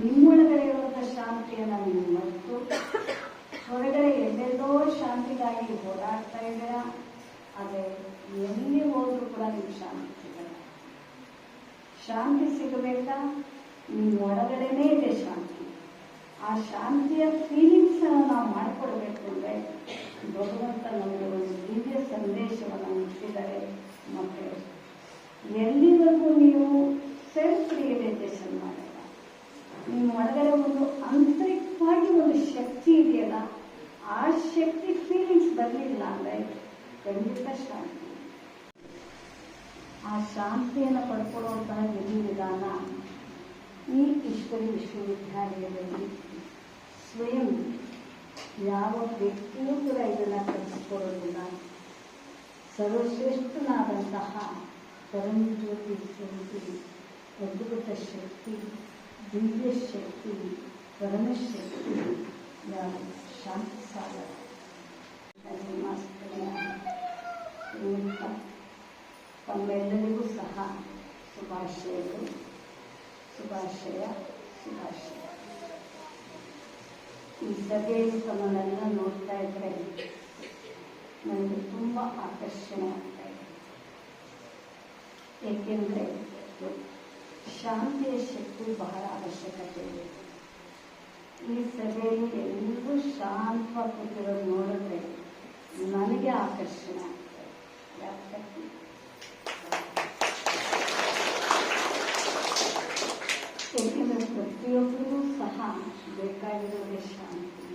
ನಿಮ್ಮೊಳಗಡೆ ಇರುವಂತಹ ಶಾಂತಿಯನ್ನು ನೀವು ಮತ್ತು ಹೊರಗಡೆ ಎಲ್ಲೆಲ್ಲೋ ಶಾಂತಿಗಾಗಿ ಓಡಾಡ್ತಾ ಇದ್ದೀರ. ಆದರೆ ಎಲ್ಲಿ ಹೋದ್ರೂ ಕೂಡ ನೀವು ಶಾಂತಿ ಸಿಗಲ್ಲ. ಶಾಂತಿ ಸಿಗಬೇಕಾ? ನಿಮ್ಮ ಒಳಗಡೆನೇ ಇದೆ ಶಾಂತಿ. ಆ ಶಾಂತಿಯ ಫೀಲಿಂಗ್ಸ್ ನಾವು ಮಾಡಿಕೊಡ್ಬೇಕು ಅಂದರೆ ಭಗವಂತ ನಮಗೆ ಒಂದು ದಿವ್ಯ ಸಂದೇಶವನ್ನು ಮುಟ್ಟಿದ್ದಾರೆ. ಮತ್ತೆ ಎಲ್ಲಿವರೆಗೂ ನೀವು ಸೆಲ್ಫ್ ರಿಯಲೈಸೇಷನ್ ಮಾಡಲ್ಲ, ನಿಮ್ಮ ಒಳಗಡೆ ಒಂದು ಆಂತರಿಕವಾಗಿ ಒಂದು ಶಕ್ತಿ ಇದೆಯಲ್ಲ, ಆ ಶಕ್ತಿ ಫೀಲಿಂಗ್ಸ್ ಬರಲಿಲ್ಲ ಅಂದರೆ ಖಂಡಿತ ಶಾಂತಿ. ಆ ಶಾಂತಿಯನ್ನು ಪಡ್ಕೊಳ್ಳುವಂತಹ ವಿಧಾನ ಈ ಈಶ್ವರಿ ವಿಶ್ವವಿದ್ಯಾಲಯದಲ್ಲಿ ಸ್ವಯಂ ಯಾವ ವ್ಯಕ್ತಿಯೂ ಕೂಡ ಇದನ್ನು ಕಲಿಸಿಕೊಡೋದಿಲ್ಲ. ಸರ್ವಶ್ರೇಷ್ಠನಾದಂತಹ ಪರಂಜ್ಯೋತಿ ಶಕ್ತಿ, ಅದ್ಭುತ ಶಕ್ತಿ, ದಿವ್ಯ ಶಕ್ತಿ, ಪರಮಶಕ್ತಿ, ಯಾವ ಶಾಂತಿ ಸಾಗರ ತಮ್ಮೆಲ್ಲರಿಗೂ ಸಹ ಶುಭಾಶಯಗಳು. ಶುಭಾಶಯ. ಈ ಸಭೆಯಲ್ಲಿ ತಮ್ಮನ್ನೆಲ್ಲ ನೋಡ್ತಾ ಇದ್ರೆ ನನಗೆ ತುಂಬ ಆಕರ್ಷಣೆ ಆಗ್ತಾ ಇದೆ. ಏಕೆಂದರೆ ಶಾಂತಿಯ ಶಕ್ತಿ ಬಹಳ ಅವಶ್ಯಕತೆ ಇದೆ. ಈ ಸಭೆಯಲ್ಲಿ ಎಲ್ಲರೂ ಶಾಂತವಾಗಿ ಕೂತಿರೋದು ನೋಡಿದ್ರೆ ನನಗೆ ಆಕರ್ಷಣೆ ಆಗ್ತದೆ. ಯಾಕೆ? ಏಕೆಂದರೆ ಪ್ರತಿಯೊಬ್ಬರಿಗೂ ಸಹ ಬೇಕಾಗಿರೋದೇ ಶಾಂತಿ.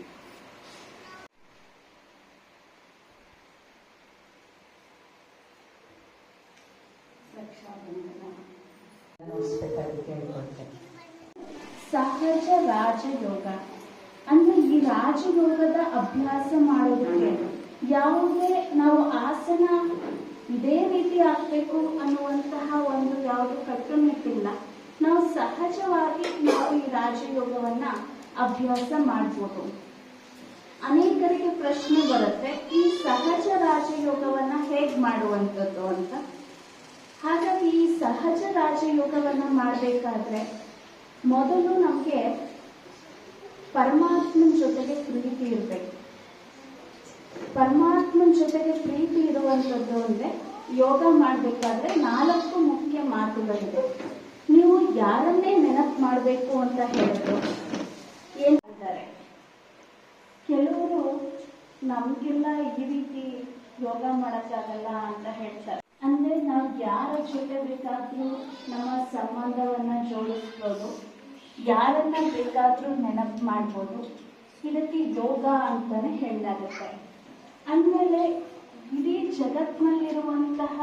ಸಹಜ ರಾಜಯೋಗ ಅಂದ್ರೆ ಈ ರಾಜಯೋಗದ ಅಭ್ಯಾಸ ಮಾಡೋದಕ್ಕೆ ಯಾವುದೇ ನಾವು ಆಸನ ಇದೇ ರೀತಿ ಆಗ್ಬೇಕು ಅನ್ನುವಂತಹ ಒಂದು ಯಾವುದು ಕಟ್ಟುನಿಟ್ಟಿಲ್ಲ. ನಾವು ಸಹಜವಾಗಿ ನಾವು ಈ ರಾಜಯೋಗವನ್ನ ಅಭ್ಯಾಸ ಮಾಡ್ಬೋದು. ಅನೇಕರಿಗೆ ಪ್ರಶ್ನೆ ಬರುತ್ತೆ, ಈ ಸಹಜ ರಾಜಯೋಗವನ್ನ ಹೇಗ್ ಮಾಡುವಂಥದ್ದು ಅಂತ. ಹಾಗಾಗಿ ಈ ಸಹಜ ರಾಜಯೋಗವನ್ನ ಮಾಡಬೇಕಾದ್ರೆ ಮೊದಲು ನಮಗೆ ಪರಮಾತ್ಮನ ಜೊತೆಗೆ ಪ್ರೀತಿ ಇರಬೇಕು. ಪರಮಾತ್ಮನ ಜೊತೆಗೆ ಪ್ರೀತಿ ಇರುವಂಥದ್ದು ಅಂದ್ರೆ ಯೋಗ ಮಾಡಬೇಕಾದ್ರೆ 4 ಮುಖ್ಯ ಮಾತುಗಳಿದೆ. ನೀವು ಯಾರನ್ನೇ ನೆನಪು ಮಾಡಬೇಕು ಅಂತ ಹೇಳಿದ್ರು ಏನ್ ಹೇಳ್ತಾರೆ, ಕೆಲವರು ನಮ್ಗೆಲ್ಲ ಈ ರೀತಿ ಯೋಗ ಮಾಡಕ್ಕಾಗಲ್ಲ ಅಂತ ಹೇಳ್ತಾರೆ. ಅಂದ್ರೆ ನಾವು ಯಾರ ಜೊತೆ ಬೇಕಾದ್ರೂ ನಮ್ಮ ಸಂಬಂಧವನ್ನ ಜೋಡಿಸ್ಬೋದು, ಯಾರನ್ನ ಬೇಕಾದ್ರೂ ನೆನಪು ಮಾಡ್ಬೋದು. ಇದಕ್ಕೆ ಯೋಗ ಅಂತಾನೆ ಹೇಳಲಾಗುತ್ತೆ. ಅಂದಮೇಲೆ ಇಡೀ ಜಗತ್ತಿನಲ್ಲಿರುವಂತಹ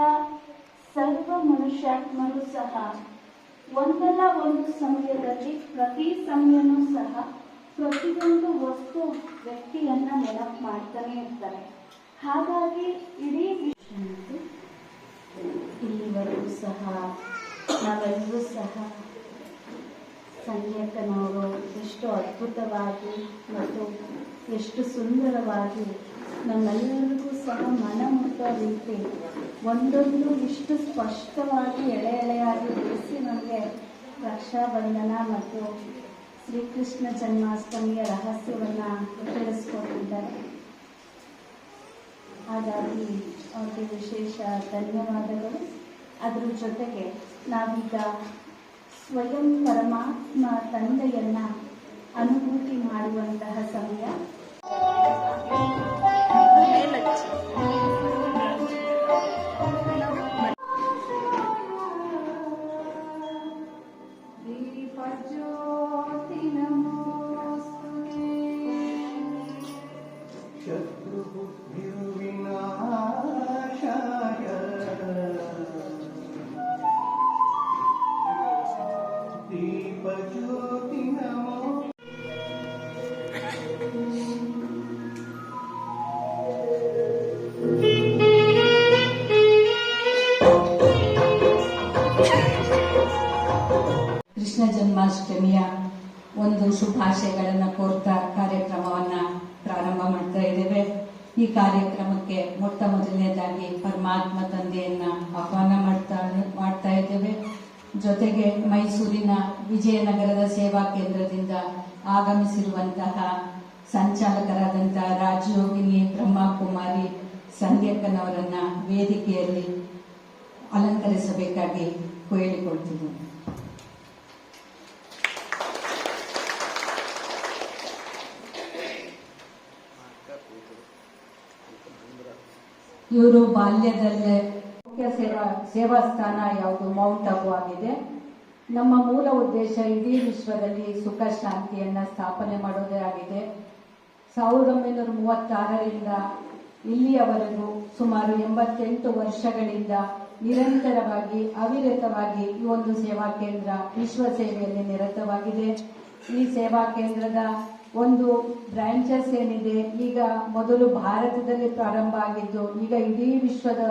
ಸರ್ವ ಮನುಷ್ಯಾತ್ಮರು ಸಹ ಒಂದಲ್ಲ ಒಂದು ಸಮಯದಲ್ಲಿ ಪ್ರತಿ ಸಮಯನೂ ಸಹ ಪ್ರತಿಯೊಂದು ವಸ್ತು ವ್ಯಕ್ತಿಯನ್ನ ನೆನಪು ಮಾಡ್ತಾನೆ ಇರ್ತಾರೆ. ಹಾಗಾಗಿ ಇಡೀ ಇಲ್ಲಿವರೆಗೂ ಸಹ ನಾವೆಲ್ಲರೂ ಸಹ ಸಂಗೀತನವರು ಎಷ್ಟು ಅದ್ಭುತವಾಗಿ ಮತ್ತು ಎಷ್ಟು ಸುಂದರವಾಗಿ ನಮ್ಮೆಲ್ಲರಿಗೂ ಸಹ ಮನ ಮುಟ್ಟೋ ರೀತಿ ಒಂದೊಂದು ಇಷ್ಟು ಸ್ಪಷ್ಟವಾಗಿ ಎಳೆಯಾಗಿ ಬಿಡಿಸಿ ನಮಗೆ ರಕ್ಷಾಬಂಧನ ಮತ್ತು ಶ್ರೀಕೃಷ್ಣ ಜನ್ಮಾಷ್ಟಮಿಯ ರಹಸ್ಯವನ್ನು ತಿಳಿಸ್ಕೊಟ್ಟಿದ್ದಾರೆ. ಹಾಗಾಗಿ ಅವರಿಗೆ ವಿಶೇಷ ಧನ್ಯವಾದಗಳು. ಅದರ ಜೊತೆಗೆ ನಾವೀಗ ಸ್ವಯಂ ಪರಮಾತ್ಮ ತಂದೆಯನ್ನ ಅನುಭೂತಿ ಮಾಡುವಂತಹ ಸಮಯ. ಕೃಷ್ಣ ಜನ್ಮಾಷ್ಟಮಿಯ ಒಂದು ಶುಭಾಶಯಗಳನ್ನು ಕೋರ್ತಾ ಕಾರ್ಯಕ್ರಮ ಕಾರ್ಯಕ್ರಮಕ್ಕೆ ಮೊಟ್ಟ ಮೊದಲನೇದಾಗಿ ಪರಮಾತ್ಮ ತಂದೆಯನ್ನ ಆಹ್ವಾನ ಮಾಡ್ತಾ ಇದ್ದೇವೆ. ಜೊತೆಗೆ ಮೈಸೂರಿನ ವಿಜಯನಗರದ ಸೇವಾ ಕೇಂದ್ರದಿಂದ ಆಗಮಿಸಿರುವಂತಹ ಸಂಚಾಲಕರಾದಂತಹ ರಾಜಯೋಗಿನಿ ಬ್ರಹ್ಮಕುಮಾರಿ ಸಂಧ್ಯಕ್ಕನವರನ್ನ ವೇದಿಕೆಯಲ್ಲಿ ಅಲಂಕರಿಸಬೇಕಾಗಿ ಕೇಳಿಕೊಳ್ತಿದ್ದೇನೆ. ಇವರು ಬಾಲ್ಯದಲ್ಲೇ ಮುಖ್ಯ ಸೇವಾ ಸ್ಥಾನ ಯಾವುದು ಮೌಂಟ್ ಅಬು ಆಗಿದೆ. ನಮ್ಮ ಮೂಲ ಉದ್ದೇಶ ಇಡೀ ವಿಶ್ವದಲ್ಲಿ ಸುಖ ಶಾಂತಿಯನ್ನ ಸ್ಥಾಪನೆ ಮಾಡೋದೇ ಆಗಿದೆ. 1936ರಿಂದ ಇಲ್ಲಿಯವರೆಗೂ ಸುಮಾರು 88 ವರ್ಷಗಳಿಂದ ನಿರಂತರವಾಗಿ ಅವಿರತವಾಗಿ ಈ ಒಂದು ಸೇವಾ ಕೇಂದ್ರ ವಿಶ್ವ ಸೇವೆಯಲ್ಲಿ ನಿರತವಾಗಿದೆ. ಈ ಸೇವಾ ಕೇಂದ್ರದ ಒಂದು ಬ್ರಾಂಚಸ್ ಏನಿದೆ, ಈಗ ಮೊದಲು ಭಾರತದಲ್ಲಿ ಪ್ರಾರಂಭ ಆಗಿದ್ದು ಈಗ ಇಡೀ ವಿಶ್ವದ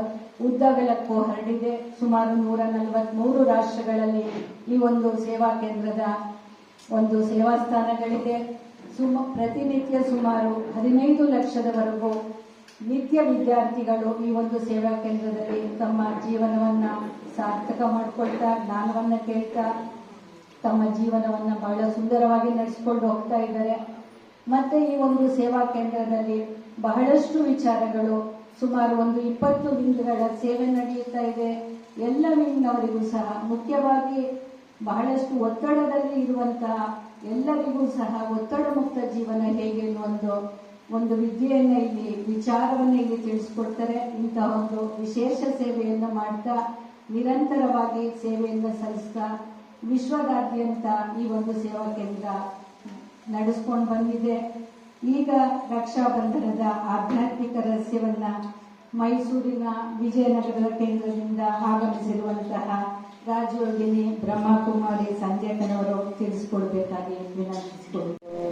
ಉದ್ದಗಲಕ್ಕೂ ಹರಡಿದೆ. ಸುಮಾರು 143 ರಾಷ್ಟ್ರಗಳಲ್ಲಿ ಈ ಒಂದು ಸೇವಾ ಕೇಂದ್ರದ ಒಂದು ಸೇವಾ ಸ್ಥಾನಗಳಿದೆ. ಪ್ರತಿನಿತ್ಯ ಸುಮಾರು 15 ಲಕ್ಷದವರೆಗೂ ನಿತ್ಯ ವಿದ್ಯಾರ್ಥಿಗಳು ಈ ಒಂದು ಸೇವಾ ಕೇಂದ್ರದಲ್ಲಿ ತಮ್ಮ ಜೀವನವನ್ನ ಸಾರ್ಥಕ ಮಾಡಿಕೊಳ್ತಾ, ಜ್ಞಾನವನ್ನ ಕೇಳ್ತಾ ತಮ್ಮ ಜೀವನವನ್ನ ಬಹಳ ಸುಂದರವಾಗಿ ನಡೆಸಿಕೊಂಡು ಹೋಗ್ತಾ ಇದ್ದಾರೆ. ಮತ್ತೆ ಈ ಒಂದು ಸೇವಾ ಕೇಂದ್ರದಲ್ಲಿ ಬಹಳಷ್ಟು ವಿಚಾರಗಳು, ಸುಮಾರು ಒಂದು 20 ವಿಂಗ್ಗಳ ಸೇವೆ ನಡೆಯುತ್ತಾ ಇದೆ. ಎಲ್ಲ ವಿಂಗ್ನವರಿಗೂ ಸಹ, ಮುಖ್ಯವಾಗಿ ಬಹಳಷ್ಟು ಒತ್ತಡದಲ್ಲಿ ಇರುವಂತಹ ಎಲ್ಲರಿಗೂ ಸಹ ಒತ್ತಡ ಮುಕ್ತ ಜೀವನ ಹೇಗೆ ಅನ್ನುವ ಒಂದು ವಿದ್ಯೆಯನ್ನ ಇಲ್ಲಿ, ವಿಚಾರವನ್ನ ಇಲ್ಲಿ ತಿಳಿಸ್ಕೊಡ್ತಾರೆ. ಇಂತಹ ಒಂದು ವಿಶೇಷ ಸೇವೆಯನ್ನು ಮಾಡ್ತಾ ನಿರಂತರವಾಗಿ ಸೇವೆಯನ್ನು ಸಲ್ಲಿಸ್ತಾ ವಿಶ್ವದಾದ್ಯಂತ ಈ ಒಂದು ಸೇವಾ ಕೇಂದ್ರ ನಡೆಸ್ಕೊಂಡು ಬಂದಿದೆ. ಈಗ ರಕ್ಷಾಬಂಧನದ ಆಧ್ಯಾತ್ಮಿಕ ರಹಸ್ಯವನ್ನ ಮೈಸೂರಿನ ವಿಜಯನಗರದ ಕೇಂದ್ರದಿಂದ ಆಗಮಿಸಿರುವಂತಹ ರಾಜಯೋಗಿನಿ ಬ್ರಹ್ಮಕುಮಾರಿ ಸಂಧ್ಯಕ್ಕನವರು ತಿಳಿಸಿಕೊಡ್ಬೇಕಾಗಿ ವಿನಂತಿಸಿಕೊಳ್ಳುತ್ತೇವೆ.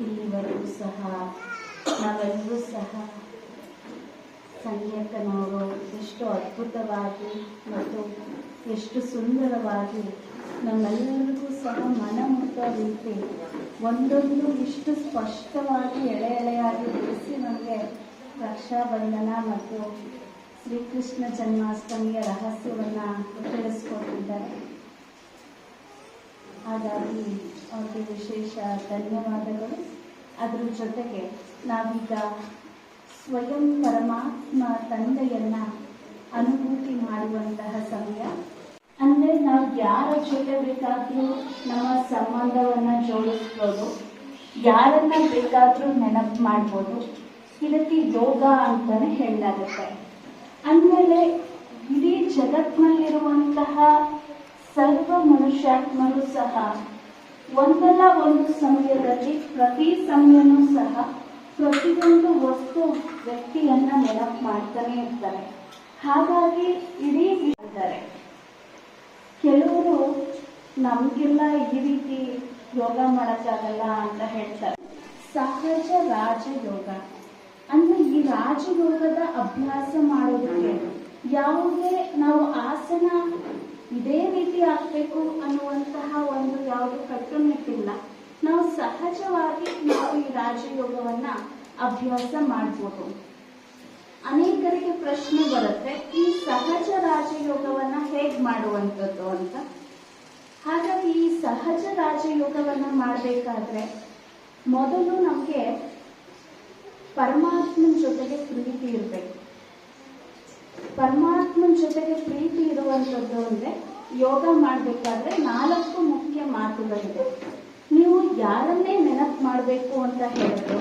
ಇಲ್ಲಿವರೆಗೂ ಸಹ ನಾವೆಲ್ಲರೂ ಸಹ ಸಂಧ್ಯಕ್ಕನವರು ಎಷ್ಟು ಅದ್ಭುತವಾಗಿ ಮತ್ತು ಎಷ್ಟು ಸುಂದರವಾಗಿ ನಮ್ಮೆಲ್ಲರಿಗೂ ಸಹ ಮನಮುಟ್ಟುವ ರೀತಿ ಒಂದೊಂದು ಇಷ್ಟು ಸ್ಪಷ್ಟವಾಗಿ ಎಳೆಯಾಗಿ ಬಿಡಿಸಿ ನಮಗೆ ರಕ್ಷಾಬಂಧನ ಮತ್ತು ಶ್ರೀಕೃಷ್ಣ ಜನ್ಮಾಷ್ಟಮಿಯ ರಹಸ್ಯವನ್ನು ತಿಳಿಸ್ಕೊಟ್ಟಿದ್ದಾರೆ. ಹಾಗಾಗಿ ಅವ್ರಿಗೆ ವಿಶೇಷ ಧನ್ಯವಾದಗಳು. ಅದರ ಜೊತೆಗೆ ನಾವೀಗ ಸ್ವಯಂ ಪರಮಾತ್ಮ ತಂದೆಯನ್ನ ಅನುಭೂತಿ ಮಾಡುವಂತಹ ಸಮಯ. ಅಂದರೆ ನಾವು ಯಾರ ಜೊತೆ ಬೇಕಾದರೂ ನಮ್ಮ ಸಂಬಂಧವನ್ನು ಜೋಡಿಸ್ಬೋದು, ಯಾರನ್ನ ಬೇಕಾದರೂ ನೆನಪು ಮಾಡ್ಬೋದು. ಇದಕ್ಕೆ ಯೋಗ ಅಂತಾನೆ ಹೇಳಲಾಗುತ್ತೆ. ಅಂದಮೇಲೆ ಇಡೀ ಜಗತ್ತಿನಲ್ಲಿರುವಂತಹ ಸರ್ವ ಮನುಷ್ಯಾತ್ಮರು ಸಹ ಒಂದಲ್ಲ ಒಂದು ಸಮಯದಲ್ಲಿ, ಪ್ರತಿ ಸಮಯನೂ ಸಹ ಪ್ರತಿಯೊಂದು ವಸ್ತು ವ್ಯಕ್ತಿಯನ್ನ ನೆನಪು ಮಾಡ್ತಾನೆ ಇರ್ತಾರೆ. ಹಾಗಾಗಿ ಇಡೀ ಇರ್ತಾರೆ. ಕೆಲವರು ನಮಗೆಲ್ಲ ಈ ರೀತಿ ಯೋಗ ಮಾಡೋಕ್ಕಾಗಲ್ಲ ಅಂತ ಹೇಳ್ತಾರೆ. ಸಹಜ ರಾಜಯೋಗ ಅಂದ್ರೆ ಈ ರಾಜಯೋಗದ ಅಭ್ಯಾಸ ಮಾಡೋದಕ್ಕೆ ಯಾವುದೇ ನಾವು ಆಸನ ಇದೇ ರೀತಿ ಆಗ್ಬೇಕು ಅನ್ನುವಂತಹ ಒಂದು ಯಾವುದು ಕಟ್ಟುನಿಟ್ಟಿಲ್ಲ. ನಾವು ಸಹಜವಾಗಿ ನಾವು ಈ ರಾಜಯೋಗವನ್ನ ಅಭ್ಯಾಸ ಮಾಡ್ಬೋದು. ಅನೇಕರಿಗೆ ಪ್ರಶ್ನೆ ಬರುತ್ತೆ, ಈ ಸಹಜ ರಾಜಯೋಗವನ್ನ ಹೇಗ್ ಮಾಡುವಂಥದ್ದು ಅಂತ. ಹಾಗಾಗಿ ಈ ಸಹಜ ರಾಜಯೋಗವನ್ನ ಮಾಡಬೇಕಾದ್ರೆ ಮೊದಲು ನಮಗೆ ಪರಮಾತ್ಮನ ಜೊತೆಗೆ ಪ್ರೀತಿ ಇರಬೇಕು. ಪರಮಾತ್ಮನ ಜೊತೆಗೆ ಪ್ರೀತಿ ಇರುವಂಥದ್ದು ಅಂದ್ರೆ ಯೋಗ ಮಾಡಬೇಕಾದ್ರೆ 4 ಮುಖ್ಯ ಮಾತುಗಳಿದೆ. ನೀವು ಯಾರನ್ನೇ ನೆನಪು ಮಾಡಬೇಕು ಅಂತ ಹೇಳಿದ್ರು